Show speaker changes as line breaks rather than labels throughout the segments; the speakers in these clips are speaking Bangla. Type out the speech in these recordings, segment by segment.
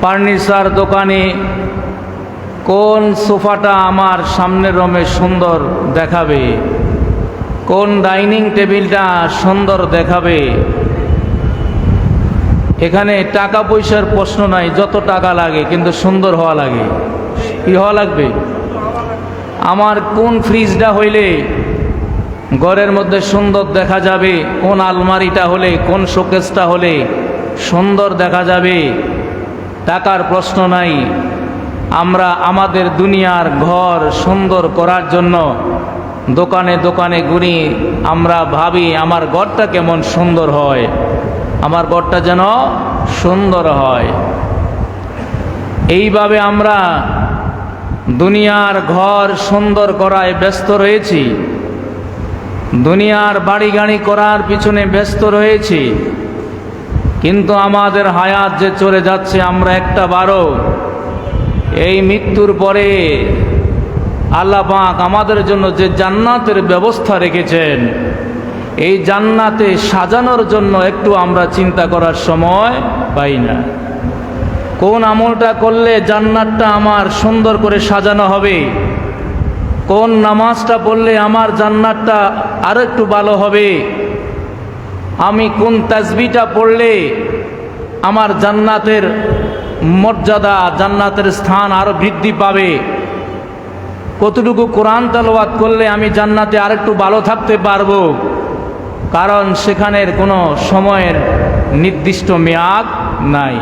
ফার্নিচার দোকানে কোন সোফাটা আমার সামনের রুমে সুন্দর দেখাবে, কোন ডাইনিং টেবিলটা সুন্দর দেখাবে। এখানে টাকা পয়সার প্রশ্ন নাই, যত টাকা লাগে কিন্তু সুন্দর হওয়া লাগে। কি হওয়া লাগবে? আমার কোন ফ্রিজটা হইলে ঘরের মধ্যে সুন্দর দেখা যাবে, কোন আলমারিটা হলে, কোন শোকেসটা হলে সুন্দর দেখা যাবে। টাকার প্রশ্ন নাই। আমরা আমাদের দুনিয়ার ঘর সুন্দর করার জন্য দোকানে দোকানে ঘুরি। আমরা ভাবি আমার ঘরটা কেমন সুন্দর হয়, আমার ঘরটা যেন সুন্দর হয়। এইভাবে আমরা দুনিয়ার ঘর সুন্দর করায় ব্যস্ত রয়েছি, দুনিয়ার বাড়ি গাড়ি করার পিছনে ব্যস্ত রয়েছি। কিন্তু আমাদের হায়াত যে চলে যাচ্ছে, আমরা একটা বারো এই মৃত্যুর পরে আল্লাহ পাক আমাদের জন্য যে জান্নাতের ব্যবস্থা রেখেছেন, এই জান্নাতে সাজানোর জন্য একটু আমরা চিন্তা করার সময় পাই না। কোন আমলটা করলে জান্নাতটা আমার সুন্দর করে সাজানো হবে, কোন নামাজটা পড়লে আমার জান্নাতটা আরো একটু ভালো হবে, আমি কোন তাসবিহটা পড়লে আমার জান্নাতের মর্যাদা, জান্নাতের স্থান আরো বৃদ্ধি পাবে, কতটুকু কোরআন তেলাওয়াত করলে আমি জান্নাতে আরেকটু ভালো থাকতে পারবো। কারণ সেখানের কোনো সময়ের নির্দিষ্ট মেয়াদ নাই।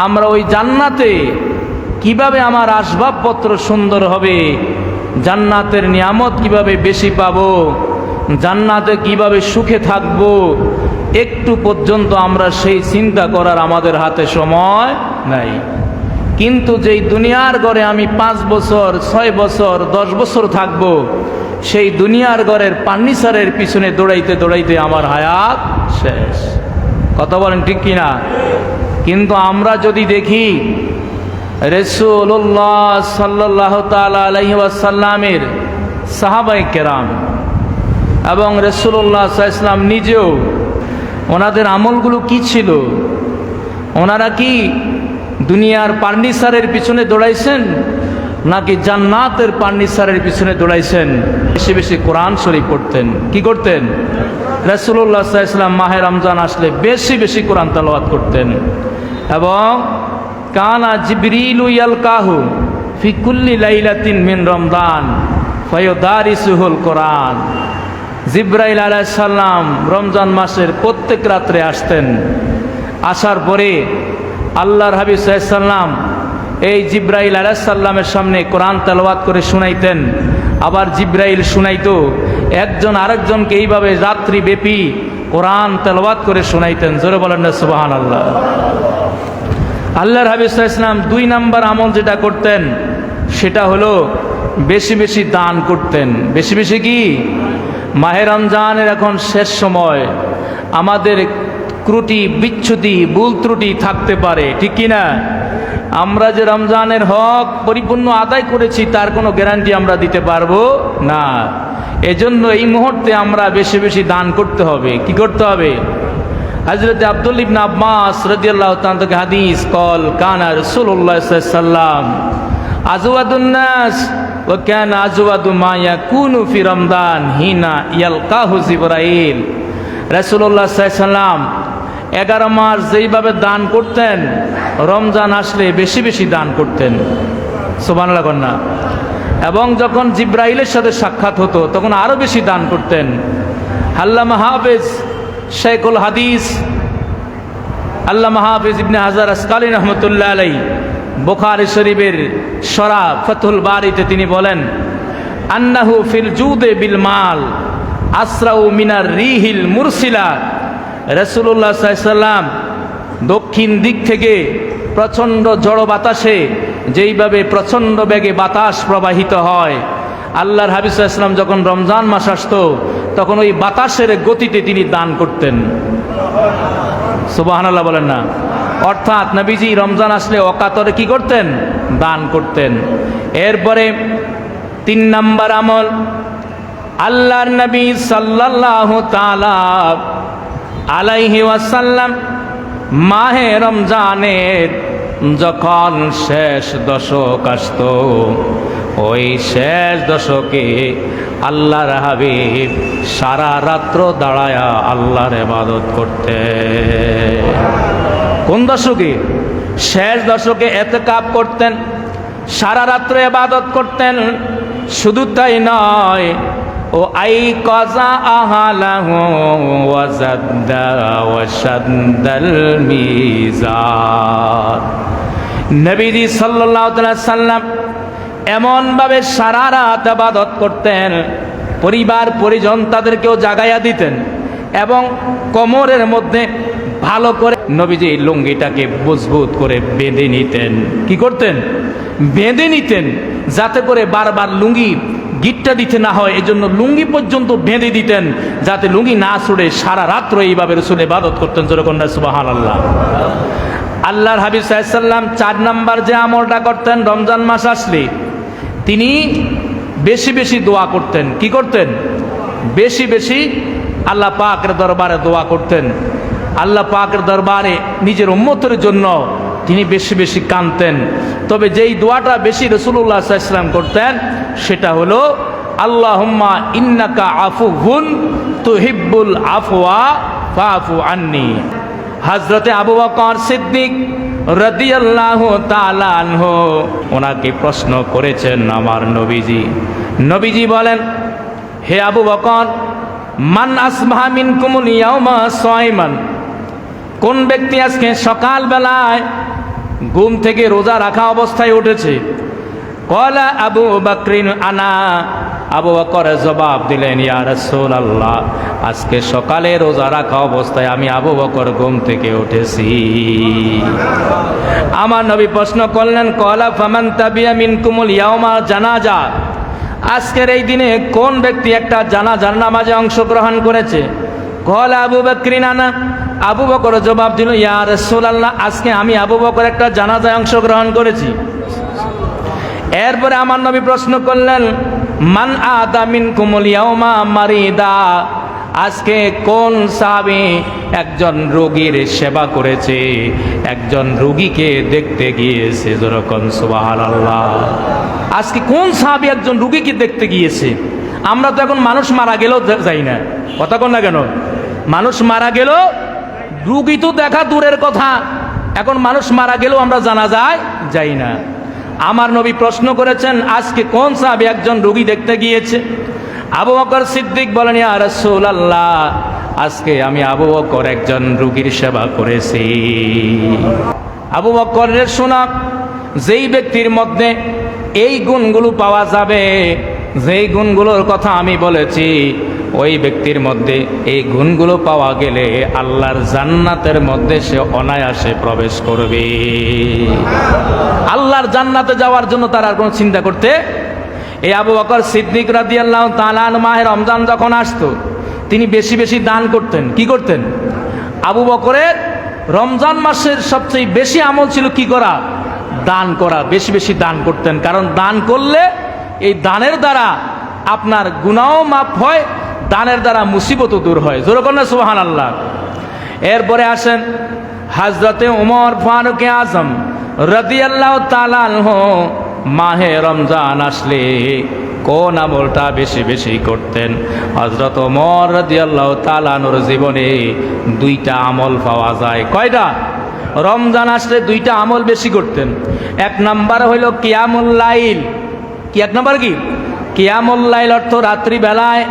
আমরা ওই জান্নাতে কিভাবে আমার আসবাবপত্র সুন্দর হবে, জান্নাতের নিয়ামত কিভাবে বেশি পাবো, জান্নাতে কিভাবে সুখে থাকবো, একটু পর্যন্ত আমরা সেই চিন্তা করার আমাদের হাতে সময় নাই। কিন্তু যেই দুনিয়ার ঘরে আমি 5 বছর 6 বছর 10 বছর থাকবো, সেই দুনিয়ার ঘরের ফার্নিচারের পিছনে দৌড়াইতে দৌড়াইতে আমার হায়াত শেষ। কথা বলেন ঠিক কিনা? কিন্তু আমরা যদি দেখি রাসূলুল্লাহ সাল্লাল্লাহু তাআলা আলাইহি ওয়াসাল্লামের সাহাবায়ে কেরাম এবং রাসূলুল্লাহ সাল্লাল্লাহু আলাইহি ওয়াসাল্লাম নিজেও, ওনাদের আমলগুলো কি ছিল? ওনারা কি দুনিয়ার ফার্নিচারের পিছনে দৌড়াইছেন নাকি জান্নাতের ফার্নিচারের পিছনে দৌড়াইছেন? বেশি বেশি কোরআন শরীফ পড়তেন। কি করতেন? রাসূলুল্লাহ সাল্লাল্লাহু আলাইহি ওয়াসাল্লাম মাহে রমজান আসলে বেশি বেশি কোরআন তেলাওয়াত করতেন। এবং কানা জিবরিলু ইয়ালকাহু ফি কুল্লি লাইলাতিন মিন রমজান ফায়ুদারিসুহুল কোরআন। জিবরাইল আলাইহিস সালাম রমজান মাসের প্রত্যেক রাত্রে আসতেন। আসার পরে আল্লাহর হাবিব সাল্লাল্লাহু আলাইহি ওয়াসাল্লাম এই জিবরাইল আলাইহিস সালামের সামনে কোরআন তেলাওয়াত করে শুনাইতেন। আবার জিবরাইল শুনাইতো, একজন আরেকজনকে এইভাবে রাত্রি ব্যাপী কোরআন তেলাওয়াত করে শুনাইতেন। জোরে বলেন না সুবহানাল্লাহ। আল্লাহর হাবিব সাল্লাল্লাহু আলাইহি ওয়াসাল্লাম 2 নাম্বার আমল যেটা করতেন সেটা হলো বেশি বেশি দান করতেন। বেশি বেশি কি? মাহে রমজানের এখন শেষ সময়, আমাদের ত্রুটি বিচ্ছুতি ভুল ত্রুটি থাকতে পারে, ঠিক কিনা? আমরা যে রমজানের হক পরিপূর্ণ আদায় করেছি তার কোনো গ্যারান্টি আমরা দিতে পারবো না। এজন্য এই মুহূর্তে আমরা বেশি বেশি দান করতে হবে। কি করতে হবে? হযরত আব্দুল্লাহ ইবনে আব্বাস রাদিয়াল্লাহু তাআলা থেকে হাদিস, কল কানা রাসূলুল্লাহ সাল্লাল্লাহু আলাইহি ওয়াসাল্লাম আজওয়াদুন নাস ওয়া কানা আজওয়াদু মা ইয়াকুনু ফি রমজান হিনা ইয়ালকাহু জিবরাইল। রাসূলুল্লাহ সাল্লাল্লাহু আলাইহি ওয়াসাল্লাম 11 মাস যেইভাবে দান করতেন, রমজান আসলে বেশি বেশি দান করতেন। সুবহানাল্লাহ কন্যা। এবং যখন জিবরাইলের সাথে সাক্ষাৎ হতো তখন আরো বেশি দান করতেন। আল্লামা হাফেজ শেখুল হাদিস আল্লামা হাফেজ ইবনে হাজার আসকালী রহমতুল্লাহ আলাইহি বুখারী শরীফের শরহ ফাতহুল বারীতে তিনি বলেন, আন্নাহু ফিল জুদে বিল মাল আসরাউ মিনার রিহিল মুরসিলা। রাসূলুল্লাহ সাল্লাল্লাহু আলাইহি ওয়াসাল্লাম দক্ষিণ দিক থেকে প্রচণ্ড ঝড় বাতাসে যেইভাবে প্রচণ্ড বেগে বাতাস প্রবাহিত হয়, আল্লাহর হাবিব সাল্লাল্লাহু আলাইহি ওয়াসাল্লাম যখন রমজান মাস আসতো তখন ওই বাতাসের গতিতে তিনি দান করতেন। সুবহানাল্লাহ বলেন না? অর্থাৎ নবীজি রমজান আসলে অকাতরে কি করতেন? দান করতেন। এরপরে 3 নাম্বার আমল, আল্লাহর নবী সাল্লাল্লাহু তাআলা আলাইহি ওয়াসাল্লাম মাহে রমজানের যখন শেষ দশক আসতো, ওই শেষ দশকে আল্লাহর হাবিব সারা রাত্র দাঁড়ায়া আল্লাহর ইবাদত করতে। কোন দশকে? শেষ দশকে ইতিকাফ করতেন, সারা রাত্র ইবাদত করতেন। শুধু তাই নয়, ও আই কাজা আহালাহু ওয়া জাদ্দা ওয়া শাদ্দাল মিজান। নবীজি সাল্লাল্লাহু আলাইহি সাল্লাম এমনভাবে সারা রাত ইবাদত করতেন, পরিবার পরিজন তাদেরকেও জাগাইয়া দিতেন এবং কোমরের মধ্যে ভালো করে নবীজি লুঙ্গিটাকে মজবুত করে বেঁধে নিতেন। কি করতেন? বেঁধে নিতেন, যাতে করে বারবার লুঙ্গি গিটটা দিতে না হয়। এজন্য লুঙ্গি পর্যন্ত বেঁধে দিতেন, যাতে লুঙ্গি না ছুড়ে সারা রাত্র এইভাবে রাসূল ইবাদত করতেন। যেরকম সুবহানাল্লাহ। আল্লাহর হাবিব সাল্লাল্লাহু আলাইহি সাল্লাম 4 নাম্বার যে আমলটা করতেন, রমজান মাস আসলে তিনি বেশি বেশি দোয়া করতেন। কি করতেন? বেশি বেশি আল্লাহ পাকের দরবারে দোয়া করতেন। আল্লাহ পাকের দরবারে নিজের উম্মতের জন্য তিনি বেশি বেশি কাঁদতেন। তবে যেই দোয়াটা বেশি রাসূলুল্লাহ সাল্লাল্লাহু আলাইহি ওয়াসাল্লাম করতেন, সেটা হলো আল্লাহুম্মা ইন্নাকা আফুউন তুহিব্বুল আফওয়া ফাআফু আন্নী। হযরতে আবু বকর সিদ্দিক রাদিয়াল্লাহু তাআলা আনহু ওনাকে প্রশ্ন করেছেন আমার নবীজি। নবীজি বলেন, হে আবু বকর, মান আসবাহা মিনকুমুল ইয়াউমা সায়মান, কোন ব্যক্তি আজকে সকাল বেলায় ঘুম থেকে রোজা রাখা অবস্থায় উঠেছে? ক্বালা আবু বকরিন আনা। আবু বকর জবাব দিলেন, ইয়া রাসূলুল্লাহ, আজকে সকালে রোজা রাখা অবস্থায় আমি আবু বকর ঘুম থেকে উঠেছি। আমার নবী প্রশ্ন করলেন, ক্বালা ফামান তাবিয়া মিনকুমুল ইয়াউমা জানাজা, আজকের এই দিনে কোন ব্যক্তি একটা জানাজার নামাজে অংশগ্রহণ করেছে? ক্বালা আবু বকরিন আনা। আবু বকর জবাব দিল, ইয়া রাসূলুল্লাহ, আজকে আমি আবু বকর একটা জানাজায় অংশগ্রহণ করেছি। এরপরে আমার নবী প্রশ্ন করলেন, মান আদা মিনকুমুল ইয়াউমা মারিদা, আজকে কোন সাহাবী একজন রোগীর সেবা করেছে, একজন রোগীকে দেখতে গিয়েছে? যেরকম সুবহানাল্লাহ। আজকে কোন সাহাবী একজন রোগীকে দেখতে গিয়েছে? আমরা তো এখন মানুষ মারা গেলেও যাই না। কথা কোন না কেন? মানুষ মারা গেল, রোগী তো দেখা দূরের কথা, এখন মানুষ মারা গেলেও আমরা জানাজায় যাই না। আমার নবী প্রশ্ন করেছেন, আজকে কোন সাহাবী একজন রোগী দেখতে গিয়েছে? আবু বকর সিদ্দিক বলেন, ইয়া রাসূলুল্লাহ, আজকে আমি আবু বকর একজন রোগীর সেবা করেছি। আবু বকরের শোনা, যেই ব্যক্তির মধ্যে এই গুণগুলো পাওয়া যাবে, যেই গুণগুলোর কথা আমি বলেছি, ওই ব্যক্তির মধ্যে এই গুণগুলো পাওয়া গেলে আল্লাহর জান্নাতের মধ্যে সে অনায়াসে প্রবেশ করবে। আল্লাহর জান্নাতে যাওয়ার জন্য তার আর কোনো চিন্তা করতে। এই আবু বকর সিদ্দিক রাদিয়াল্লাহু তাআলা আনহু মাহে রমজান যখন আসতো, তিনি বেশি বেশি দান করতেন। কি করতেন? আবু বকরের রমজান মাসের সবচেয়ে বেশি আমল ছিল কি করা? দান করা। বেশি বেশি দান করতেন, কারণ দান করলে এই দানের দ্বারা আপনার গুনাহও মাফ হয়, দানের দ্বারা মুসিবতও দূর হয়। জোরে বলেন না সুবহানাল্লাহ। এরপরে আসেন হযরতে ওমর ফারুক আজম রাদিয়াল্লাহু তাআলা আনহু মাহে রমজান আসলে কোন আমলটা বেশি বেশি করতেন? হযরত ওমর রাদিয়াল্লাহু তাআলা আনহুর জীবনে 2টা আমল পাওয়া যায়। কয়টা? রমজান আসলে 2টা আমল বেশি করতেন। 1 নাম্বার হইল কিয়ামুল লাইল। কি 1 নাম্বার? কি কিয়ামুল লাইল অর্থ রাত্রি বেলায়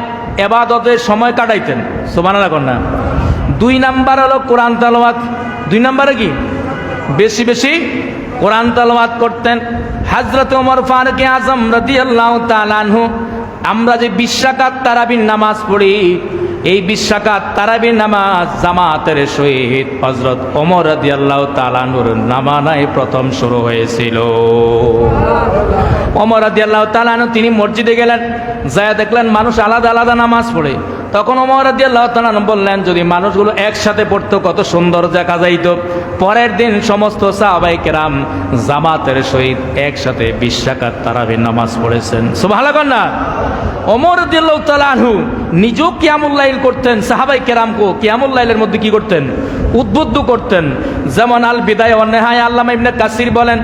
ইবাদতের সময় কাটাইতেন। সুবহানাল্লাহ কন্যা। 2 নাম্বার হলো কোরআন তেলাওয়াত। 2 নাম্বারে কি? বেশি বেশি কোরআন তেলাওয়াত করতেন। হযরত ওমর ফারুক আজম রাদিয়াল্লাহু তাআলা আনহু, আমরা যে 20 রাকাত তারাবির নামাজ পড়ি, এই 20 রাকাত তারাবির নামাজ জামাতের সহিত হযরত ওমর রাদিয়াল্লাহু তাআলা আনহুর নামানায় প্রথম শুরু হয়েছিল। ওমর রাদিয়াল্লাহু তাআলা আনহু তিনি মসজিদে গেলেন, যায় দেখলেন মানুষ আলাদা আলাদা নামাজ পড়ে। তখন ওমর রাদিয়াল্লাহু তাআলা বললেন, যদি মানুষগুলো একসাথে পড়তো কত সুন্দর দেখা যাইত। পরের দিন সমস্ত সাহাবায়ে কেরাম জামাতের সহিত একসাথে 20 রাকাত তারাবির নামাজ পড়েছেন। সুবহানাল্লাহ না? ওমর রাদিয়াল্লাহু তাআলা আনহু নিজেও কিয়ামুল লাইল করতেন, সাহাবায়ে কেরামকে কিয়ামুল লাইলের মধ্যে কি করতেন? উদ্বুদ্ধ করতেন। যেমন আল বিদায়া ওয়ান নিহায়া আল্লামা ইবনে কাসির বলেন,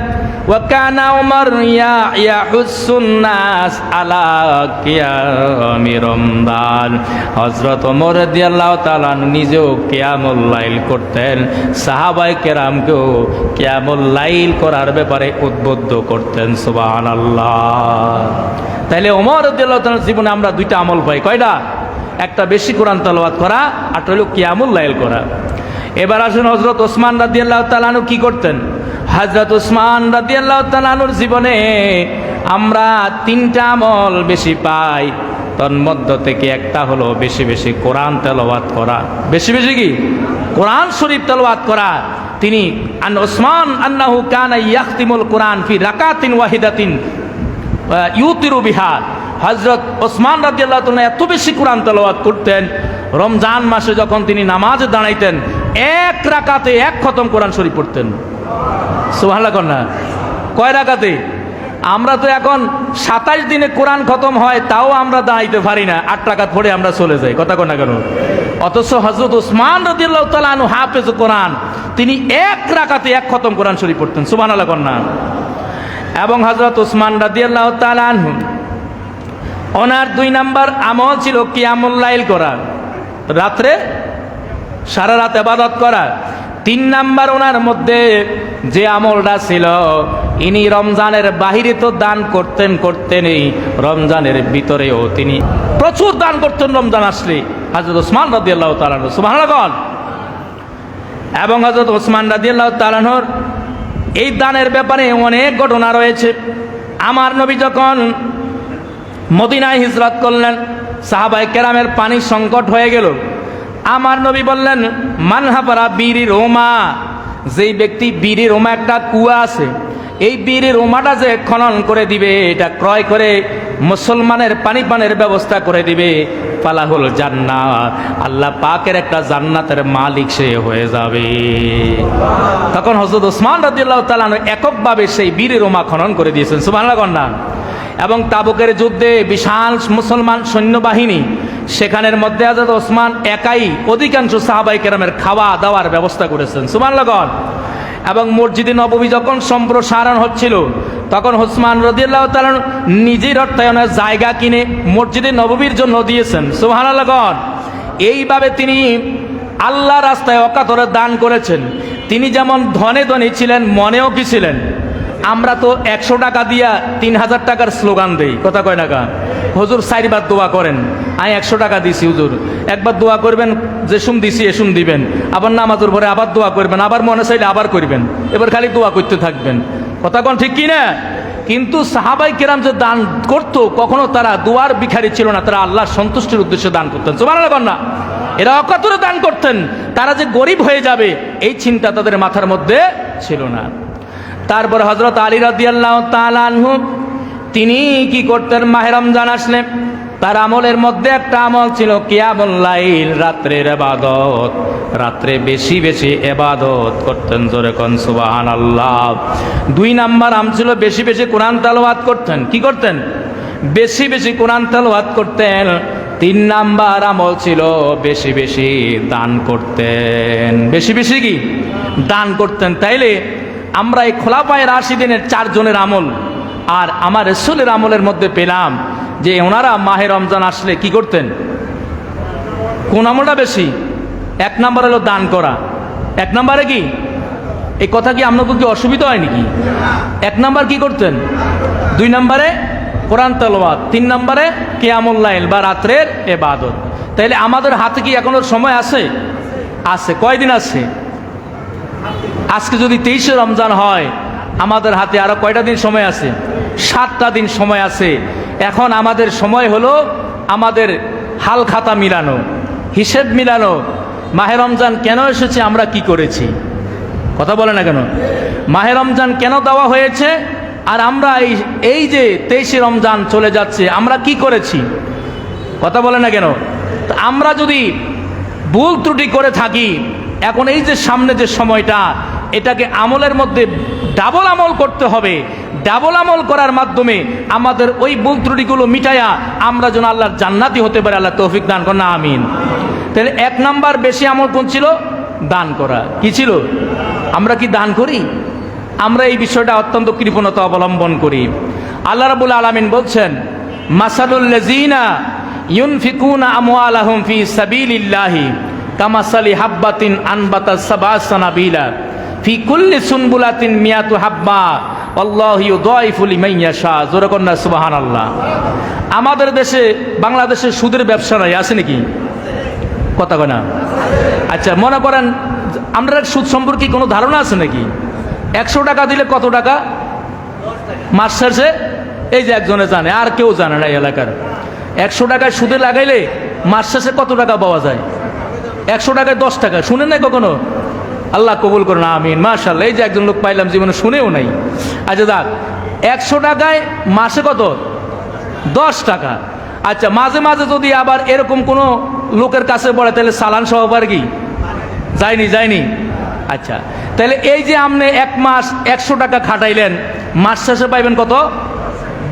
وكان عمر يحث الناس على قيام رمضان। হযরত ওমর রাদিয়াল্লাহু তাআলা নিজেও কিয়ামুল লাইল করতেন, সাহাবায়ে কেরামকেও কিয়ামুল লাইল করার ব্যাপারে উদ্বুদ্ধ করতেন। সুবহানাল্লাহ। তাইলে ওমর রাদিয়াল্লাহু তাআলার জীবনে আমরা দুইটা আমল পাই। কয়টা? একটা বেশি কোরআন তেলাওয়াত করা, আর হলো কিয়ামুল লাইল করা। এবার আসুন হযরত ওসমান রাদিয়াল্লাহু তাআলা আনহু কি করতেন? হযরত ওসমান রাদিয়াল্লাহু তাআলা আনহুর জীবনে আমরা 3টা আমল বেশি পাই। তন্মধ্য থেকে একটা হলো বেশি বেশি কোরআন তেলাওয়াত করা। বেশি বেশি কি? কোরআন শরীফ তেলাওয়াত করা। তিনি আন ওসমান আন্নাহু কানা ইয়াখতিমুল কোরআন ফি রাকাতিন ওয়াহিদাতিন ইউতিরু বিহা। হযরত ওসমান রাদিয়াল্লাহু তাআলা এত বেশি কোরআন তেলাওয়াত করতেন, রমজান মাসে যখন তিনি নামাজে দাঁড়াইতেন 1 রাকাতে 1 খতম কোরআন শরীফ পড়তেন। সুবহানাল্লাহ না? কয় রাকাতে? আমরা তো এখন 27 দিনে কোরআন খতম হয়, তাও আমরা দাঁড়াইতে পারি না, 8 রাকাত পড়ে আমরা চলে যাই। কথা কন না কেন? অথচ হযরত ওসমান রাদিয়াল্লাহু তাআলা আনহু হাফেজ কোরআন, তিনি 1 রাকাতে 1 খতম কোরআন শরীফ পড়তেন। সুবহানাল্লাহ না? এবং হযরত ওসমান রাদিয়াল্লাহু তাআলা আনহু ওনার 2 নাম্বার আমল ছিল কিয়ামুল লাইল করা, রাত্রে সারা রাত ইবাদত করা। 3 নাম্বার ওনার মধ্যে যে আমলটা ছিল, ইনি রমজানের বাহিরে তো দান করতেনই, রমজানের ভিতরেও তিনি প্রচুর দান করতেন। রমজান আসলে হযরত ওসমান রাদিয়াল্লাহু তাআলা আনহু, সুবহানাল্লাহ। এবং হযরত ওসমান রাদিয়াল্লাহু তাআলা আনহুর এই দানের ব্যাপারে অনেক ঘটনা রয়েছে। আমার নবী যখন মদিনায় হিজরত করলেন, সাহাবায়ে কেরামের পানির সংকট হয়ে গেল। আমার নবী বললেন, মান হাফারা বীরি রোমা, যেই ব্যক্তি বীরি রোমা, একটা কুয়া আছে, এই বীরি রোমাটা যে খনন করে দিবে, এটা ক্রয় করে মুসলমানের পানির ব্যবস্থা করে দিবে, ফালাহুল জান্নাত, আল্লাহ পাকের একটা জান্নাতের মালিক সে হয়ে যাবে। তখন হযরত ওসমান রাদিয়াল্লাহু তাআলা এককভাবে সেই বীরি রোমা খনন করে দিয়েছেন। সুবহানাল্লাহ। এবং তাবুকের যুদ্ধে বিশাল মুসলমান সৈন্যবাহিনী, সেখানের মধ্যে হযরত ওসমান একাই অধিকাংশ সাহাবায়ে কেরামের খাওয়া দাওয়ার ব্যবস্থা করেছেন। সুবহানাল্লাহ। এবং মসজিদে নববী যখন সম্প্রসারণ হচ্ছিল, তখন ওসমান রাদিয়াল্লাহু তাআলা নিজের অর্থায়নে জায়গা কিনে মসজিদে নববীর জন্য দিয়েছেন। সুবহানাল্লাহ। এইভাবে তিনি আল্লাহ রাস্তায় অকাতরে দান করেছেন। তিনি যেমন ধনে ধনী ছিলেন, মনেও কি ছিলেন? আমরা তো 100 টাকা দিয়া 3000 টাকার স্লোগান দেই। কথা কয় টাকা? হুজুর 4 বার দোয়া করেন, আমি 100 টাকা দিছি হুজুর, একবার দোয়া করবেন, যে সুম দিছি এসুম দিবেন, আবার নামাজের পরে আবার দোয়া করবেন, আবার মনে চাইলে আবার করবেন, এবার খালি দোয়া করতে থাকবেন। কথা কোন ঠিক কি না? কিন্তু সাহাবায়ে কেরাম যে দান করত, কখনো তারা দোয়ার ভিখারি ছিল না, তারা আল্লাহর সন্তুষ্টির উদ্দেশ্যে দান করতেন। সুবহানাল্লাহ না? এরা অকাতরে দান করতেন, তারা যে গরিব হয়ে যাবে এই চিন্তা তাদের মাথার মধ্যে ছিল না। তারপর হযরত আলী রাদিয়াল্লাহু তাআলা আনহু তিনি কি করতেন? মাহে রমজান আসলে তার আমলের মধ্যে একটা আমল ছিল কিয়ামুল লাইল, রাত্রের ইবাদত। রাত্রে বেশি বেশি ইবাদত করতেন। জোরে কোন সুবহানাল্লাহ। 2 নাম্বার আম ছিল বেশি বেশি কোরআন তেলাওয়াত করতেন। কি করতেন? বেশি বেশি কোরআন তেলাওয়াত করতেন। 3 নাম্বার আমল ছিল বেশি বেশি দান করতেন। বেশি বেশি কি? দান করতেন। তাইলে আমরা এই খোলাফায়ে রাশিদিনের 4 জনের আমল আর আমার রাসূলের আমলের মধ্যে পেলাম যে ওনারা মাহে রমজান আসলে কি করতেন? কোন আমলটা বেশি? 1 নাম্বার হলো দান করা। 1 নাম্বারে কি? এই কথা কি আপনাদের কি অসুবিধা হয় নাকি? 1 নাম্বার কি করতেন? 2 নাম্বারে কোরআন তেলাওয়াত, 3 নাম্বারে কিয়ামুল লাইল বা রাত্রের ইবাদত। তাইলে আমাদের হাতে কি এখনো সময় আছে? আছে। কয়দিন আছে? আজকে যদি 23শে রমজান হয়, আমাদের হাতে আরো কয়টা দিন সময় আছে? 7টা দিন সময় আছে। এখন আমাদের সময় হলো আমাদের হাল খাতা মিলানো, হিসেব মিলানো। মাহে রমজান কেন এসেছে, আমরা কি করেছি? কথা বলে না কেন? মাহে রমজান কেন দেওয়া হয়েছে, আর আমরা এই যে 23শে রমজান চলে যাচ্ছে, আমরা কি করেছি কথা বলে না কেন? তো আমরা যদি ভুল ত্রুটি করে থাকি, এখন এই যে সামনে যে সময়টা, এটাকে আমলের মধ্যে ডাবল আমল করতে হবে। ডাবল আমল করার মাধ্যমে আমাদের ওই ভুল ত্রুটিগুলো মিটাইয়া আমরা যেন আল্লাহর জান্নাতি হতে পারে। আল্লাহ তৌফিক দান করেন, আমিন। তাহলে 1 নাম্বার বেশি আমল কোন ছিল? দান করা। কি ছিল? আমরা কি দান করি? আমরা এই বিষয়টা অত্যন্ত কৃপণতা অবলম্বন করি। আল্লাহ রাব্বুল আলামিন বলছেন, মাসালুল লাযিনা ইউনফিকুনা আমওয়ালাহুম ফি সাবিলিল্লাহি কামাসালি হাব্বাতিন আনবাতাস সাবআ সানাবিলা ফি কুল্লি সুনবুলাতিন মিয়াতু হাব্বা আল্লাহু ইউদাইফু লিমান ইয়াশা। জোরে কোন না সুবহানাল্লাহ। আমাদের দেশে বাংলাদেশে সুদের ব্যবসা নাই, আছে নাকি? কথা কয় না? আচ্ছা, মনে করেন আমরা সুদ সম্পর্কে কোনো ধারণা আছে নাকি? 100 টাকা দিলে কত টাকা মাস শেষে? এই যে একজনে জানে, আর কেউ জানে না এই এলাকার। 100 টাকায় সুদে লাগাইলে মাস শেষে কত টাকা পাওয়া যায়? 100 টাকায় 10 টাকা। শুনেন নাই কখনো? আল্লাহ কবুল করুন, আমিন। মাশাআল্লাহ, এই যে একজন লোক পাইলাম জীবনে শুনেও নাই। আচ্ছা যাক, 100 টাকায় মাসে কত? 10 টাকা। আচ্ছা, মাঝে মাঝে যদি আবার এরকম কোনো লোকের কাছে পড়ে, তাহলে চালান সহকার কি যায়নি? আচ্ছা, তাহলে এই যে আপনি 1 মাস 100 টাকা খাটাইলেন, মাস শেষে পাইবেন কত?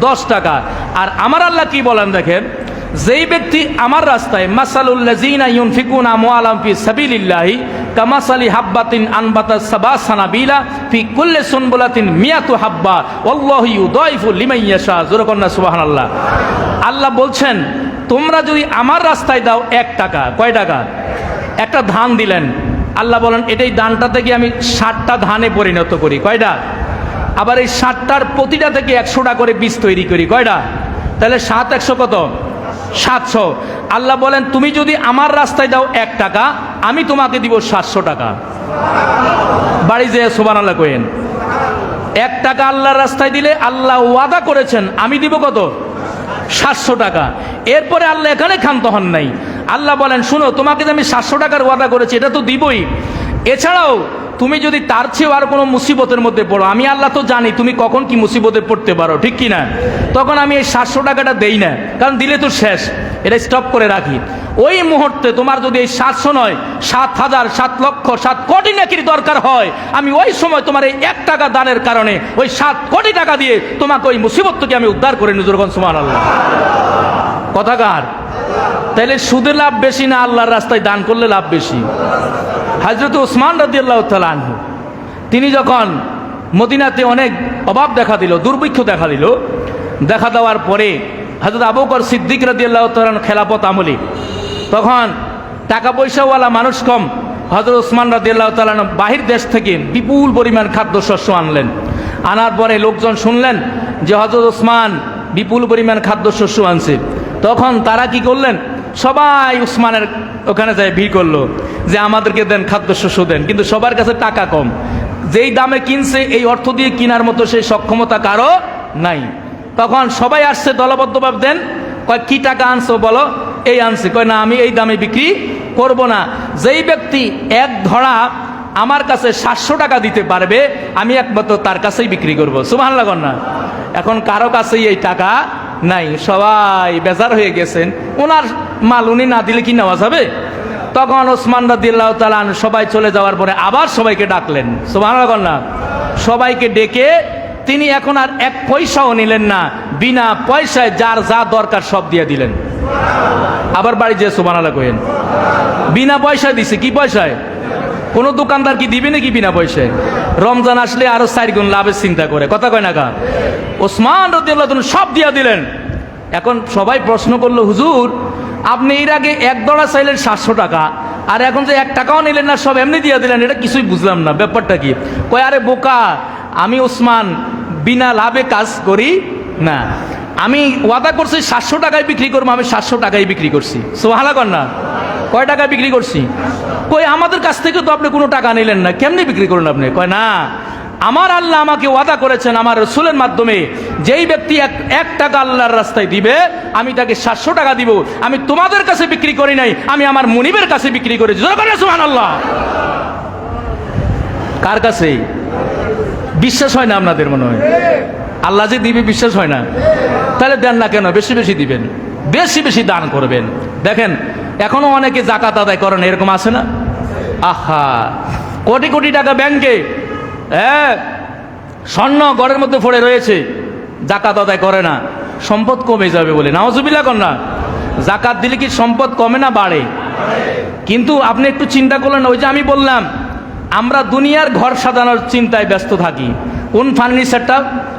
10 টাকা। আর আমার আল্লাহ কি বলেন দেখেন, যেই ব্যক্তি আমার রাস্তায়, মাসালুল লাযিনা ইউনফিকুনা আমওয়ালাহুম ফি সাবিলিল্লাহি কামাসালি হাব্বাতিন আনবাতাস সাবআ সানাবিলা ফি কুল্লি সুনবুলাতিন মিয়াতু হাব্বা আল্লাহু ইউদাইফু লিমান ইয়াশা। জোরে কোন না সুবহানাল্লাহ। আল্লাহ বলছেন, তোমরা যদি আমার রাস্তায় দাও 1 টাকা, কয় টাকা? একটা ধান দিলেন, আল্লাহ বলেন এটাই দানটা থেকে আমি 60টা ধানে পরিণত করি। কয়টা? আবার এই 60টার প্রতিটা থেকে 100টা করে বীজ তৈরি করি। কয়টা? তাহলে 7 100 কত? 700। আল্লাহ বলেন তুমি যদি আমার রাস্তায় দাও 1 টাকা, আমি তোমাকে দিব 700 টাকা। বাড়ি যেয়ে সুবহানাল্লাহ কইেন। 1 টাকা আল্লাহর রাস্তায় দিলে আল্লাহ ওয়াদা করেছেন আমি দিব কত? 700 টাকা। এরপরে আল্লাহ এখানে ক্ষান্ত হন নাই। আল্লাহ বলেন শুনো, তোমাকে যে আমি 700 টাকার ওয়াদা করেছি, এটা তো দিবই, এছাড়াও তুমি যদি তার চেয়েও আর কোনো মুসিবতের মধ্যে পড়ো, আমি আল্লাহ তো জানি তুমি কখন কি মুসিবতে পড়তে পারো, ঠিক কি না? তখন আমি এই 700 টাকাটা দেই না, কারণ দিলে তো শেষ, এটা স্টপ করে রাখি। ওই মুহূর্তে তোমার যদি এই 700 নয় 7000 7 লক্ষ 7 কোটি নেকির দরকার হয়, আমি ওই সময় তোমার এই 1 টাকা দানের কারণে ওই 7 কোটি টাকা দিয়ে তোমাকে ওই মুসিবত থেকে আমি উদ্ধার করে নিয়ে যাবো। সুবহানাল্লাহ। কথাকার? তাইলে সুদে লাভ বেশি না আল্লাহর রাস্তায় দান করলে লাভ বেশি? হযরত ওসমান রাদিয়াল্লাহু তাআলা আনহু, তিনি যখন মদিনাতে অনেক অভাব দেখা দিল, দুর্ভিক্ষ দেখা দিল, দেখা দেওয়ার পরে হযরত আবু বকর সিদ্দিক রাদিয়াল্লাহু তাআলা খেলাফত আমলে, তখন টাকা পয়সাওয়ালা মানুষ কম, হযরত ওসমান রাদিয়াল্লাহু তাআলা বাহির দেশ থেকে বিপুল পরিমাণ খাদ্যশস্য আনলেন। আনার পরে লোকজন শুনলেন যে হযরত ওসমান বিপুল পরিমাণ খাদ্যশস্য আনছে, তখন তারা কি করলেন? সবাই উসমানের ওখানে যায় ভিড় করলো যে আমাদেরকে দেন, খাদ্যশস্য দেন। কিন্তু সবার কাছে টাকা কম, যেই দামে কিনছে এই অর্থ দিয়ে কেনার মতো সেই সক্ষমতা কারো নাই। তখন সবাই আসছে দলবদ্ধভাবে, দেন। কয় কি টাকা আনছো বলো? এই আনছি। কয় না, আমি এই দামে বিক্রি করব না। যেই ব্যক্তি 1 ধড়া আমার কাছে 700 টাকা দিতে পারবে, আমি একমাত্র তার কাছেই বিক্রি করব। সুবহানাল্লাহ না? এখন কারো কাছেই এই টাকা নাই, সবাই বেজার হয়ে গেছেন। ওনার মাল উনি না দিলে কি নেওয়া যাবে? তখন ওসমান রাদিয়াল্লাহু তাআলা সবাই চলে যাওয়ার পরে আবার সবাইকে ডাকলেন। সুবহানাল্লাহ না? সবাইকে ডেকে তিনি এখন আর 1 পয়সাও নিলেন না, বিনা পয়সায় যার যা দরকার সব দিয়ে দিলেন। আবার বাড়ি যেয়ে সুবহানাল্লাহ কইেন। বিনা পয়সায় দিছে। কি পয়সায়? কোনো দোকানদার কি দিবে নাকি বিনা পয়সায়? রমজান আসলে আরো 4 গুণ লাভের চিন্তা করে। কথা কয় না কা? ওসমান রাদিয়াল্লাহু তাআলা সব দিয়া দিলেন। এখন সবাই প্রশ্ন করলো, হুজুর আপনি এর আগে 1 দড়া চাইলেন 700 টাকা, আর এখন যে 1 টাকাও নিলেন না, সব এমনি দিয়ে দিলেন, এটা কিছুই বুঝলাম না, ব্যাপারটা কি? কয় আরে বোকা, আমি ওসমান বিনা লাভে কাজ করি না, আমি ওয়াদা করছি 700 টাকায় বিক্রি করবো, আমি 700 টাকায় বিক্রি করছি। সুবহানাল্লাহ না? কয় টাকায় বিক্রি করছি? কই আমাদের কাছ থেকে তো আপনি কোনো টাকা নিলেন না, কেমনি বিক্রি করলেন আপনি? কয় না, আমার আল্লাহ আমাকে ওয়াদা করেছেন আমার রাসূলের মাধ্যমে, যেই ব্যক্তি 1 টাকা আল্লাহর রাস্তায় দিবে আমি তাকে 700 টাকা দিব। আমি তোমাদের কাছে বিক্রি করি নাই, আমি আমার মুনিবের কাছে বিক্রি করেছি। সুবহানাল্লাহ। কার কাছে? বিশ্বাস হয় না আপনাদের মনে হয়? আল্লাহ যে দিবে বিশ্বাস হয় না, তাহলে দেন না কেন? বেশি বেশি দিবেন, বেশি বেশি দান করবেন। দেখেন এখনো অনেকে জাকাত আদায় করেন, এরকম আছে না? আহা, কোটি কোটি টাকা ব্যাংকে, হ্যাঁ, স্বর্ণ ঘরের মধ্যে পড়ে রয়েছে, জাকাত আদায় করে না, সম্পদ কমে যাবে বলে। নাউজুবিল্লাহ কর না। জাকাত দিলে কি সম্পদ কমে না বাড়ে? কিন্তু আপনি একটু চিন্তা করলেন, ওই যে আমি বললাম আমরা দুনিয়ার ঘর সাজানোর চিন্তায় ব্যস্ত থাকি। কোন ফার্নিচারটা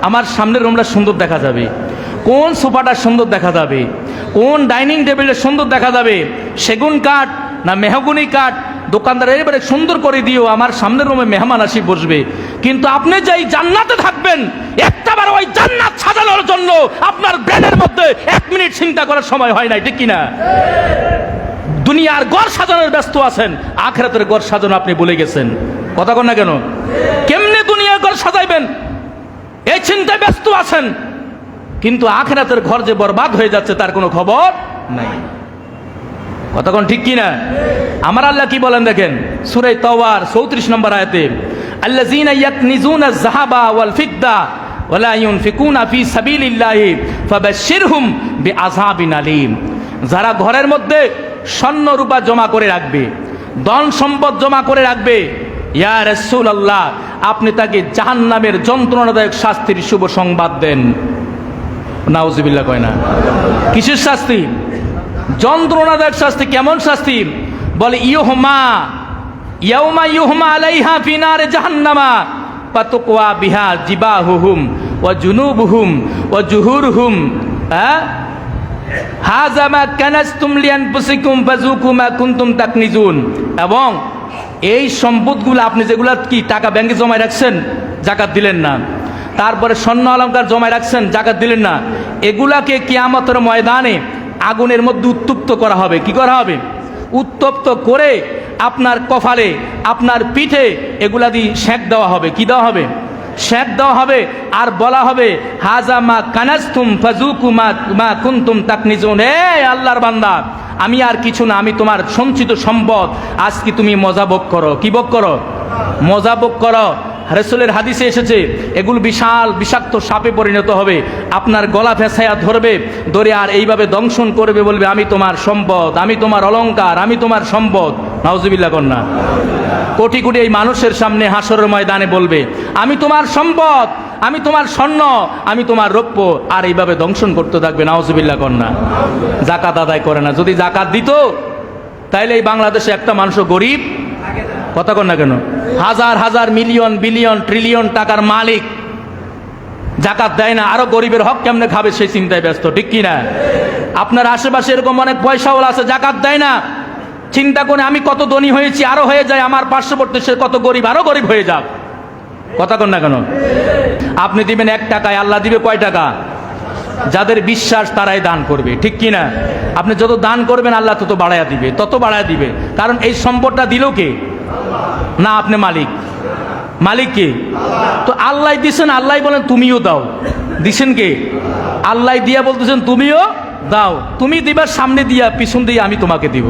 আমার সামনের রুমটা সুন্দর দেখা যাবে, কোন সোফাটা সুন্দর দেখা যাবে, কোন ডাইনিং টেবিলটা সুন্দর দেখা যাবে, সেগুন কাঠ না মেহগুনি কাঠ, দোকানদার এবারে সুন্দর করে দিও, আমার সামনের রুমে মেহমান আসি বসবে। কিন্তু আপনি যেই জান্নাতে থাকবেন, একটাবার ওই জান্নাত সাজানোর জন্য আপনার ব্রেনের মধ্যে 1 মিনিট চিন্তা করার সময় হয় নাই, ঠিক কিনা? দুনিয়ার ঘর সাজানোর ব্যস্ত আছেন, আখিরাতের ঘর সাজানো আপনি ভুলে গেছেন। কথা কন না কেন? কেমনে দুনিয়ার ঘর সাজাইবেন এই চিন্তায় ব্যস্ত আছেন, কিন্তু আখিরাতের ঘর যে বরবাদ হয়ে যাচ্ছে তার কোনো খবর নাই। কথা কন ঠিক কিনা? আমার আল্লাহ কি বলেন দেখেন, সূরা তাওবার 34 নম্বর আয়াতে, আল্লাযীনা ইয়াকনিজুনা যাহাবা ওয়াল ফিদ্দা ওয়ালা ইউনফিকুনা ফি সাবিলিল্লাহি ফাবাশশিরহুম বিআযাবিন আলীম। যারা ঘরের মধ্যে স্বর্ণ রূপা জমা করে রাখবে, ধন সম্পদ জমা করে রাখবে, ইয়া রাসূলুল্লাহ আপনি তাকে জাহান্নামের যন্ত্রণাদায়ক শাস্তির শুভ সংবাদ দেন। নাউজুবিল্লাহ কয় না? কিসের শাস্তি? যন্ত্রণাদায়ক শাস্তি। কেমন শাস্তি? বলে ইউহমা ইয়াউমা ইউহমা আলাইহা ফি নারে জাহান্নামা ফাতুকওয়া বিহা জিবাহুহুম ওয়া জুনুবুহুম ওয়া জুহুরুহুম হাযা মা কানাসতুম লিআনফুসিকুম ফাযুকু মা কুনতুম তাকনিজুন। এবং এই সম্পদগুলো আপনি যেগুলা কি টাকা ব্যাংকে জমায় রাখছেন, জাকাত দিলেন না, তারপরে স্বর্ণ অলংকার জমায় রাখছেন, জাকাত দিলেন না, এগুলাকে কিয়ামতের ময়দানে আগুনের মধ্যে উত্তপ্ত করা হবে। কি করা হবে? উত্তপ্ত করে আপনার কপালে, আপনার পিঠে এগুলা দিয়ে সেঁক দেওয়া হবে। কি দেওয়া হবে? সেঁক দেওয়া হবে। আর বলা হবে হাজা মা কানাসতুম ফাযুকু মা কুনতুম তাকনিজুন। এ আল্লাহর বান্দা, আমি আর কিছু না, আমি তোমার সঞ্চিত সম্পদ, আজকে তুমি মজা ভোগ করো। কি ভোগ করো? মজা ভোগ করো। রাসূলের হাদিসে এসেছে এগুলো বিশাল বিষাক্ত সাপে পরিণত হবে, আপনার গলা ফেঁসাইয়া ধরবে, ধরে আর এইভাবে দংশন করবে, বলবে আমি তোমার সম্পদ, আমি তোমার অলংকার, আমি তোমার সম্পদ। নাউজুবিল্লাহ কন্যা। কোটি কোটি এই মানুষের সামনে হাসরের ময়দানে বলবে আমি তোমার সম্পদ, আমি তোমার স্বর্ণ, আমি তোমার রৌপ্য, আর এইভাবে দংশন করতে থাকবে। নাউজুবিল্লাহ কন্যা। জাকাত আদায় করে না। যদি জাকাত দিত তাইলে এই বাংলাদেশে একটা মানুষও গরিব, কথা কন না কেন, হাজার হাজার মিলিয়ন বিলিয়ন ট্রিলিয়ন টাকার মালিক জাকাত দেয় না, আরো গরিবের হক কেমনে খাবে সেই চিন্তায় ব্যস্ত, ঠিক কিনা? আপনার আশেপাশে এরকম অনেক পয়সাওয়ালা আছে, জাকাত দেয় না, চিন্তা করে আমি কত ধনী হয়েছি, আরো হয়ে যায়, আমার পার্শ্ববর্তী সে কত গরিব, আরো গরিব হয়ে যাক। কথা কন না কেন? আপনি দিবেন 1 টাকায়, আল্লাহ দিবে কয় টাকা? যাদের বিশ্বাস তারাই দান করবে, ঠিক কিনা? আপনি যত দান করবেন আল্লাহ তত বাড়াইয়া দিবে, তত বাড়াইয়া দিবে। কারণ এই সম্পদটা দিল কে? না আপনি মালিক। মালিক কে? তো আল্লাহ দিছেন, আল্লাহ বলেন তুমিও দাও। দিছেন কে? আল্লাহ দিয়া বলতেছেন তুমিও দাও। তুমি দিবার সামনে দিয়া পিছন দিয়ে আমি তোমাকে দিব।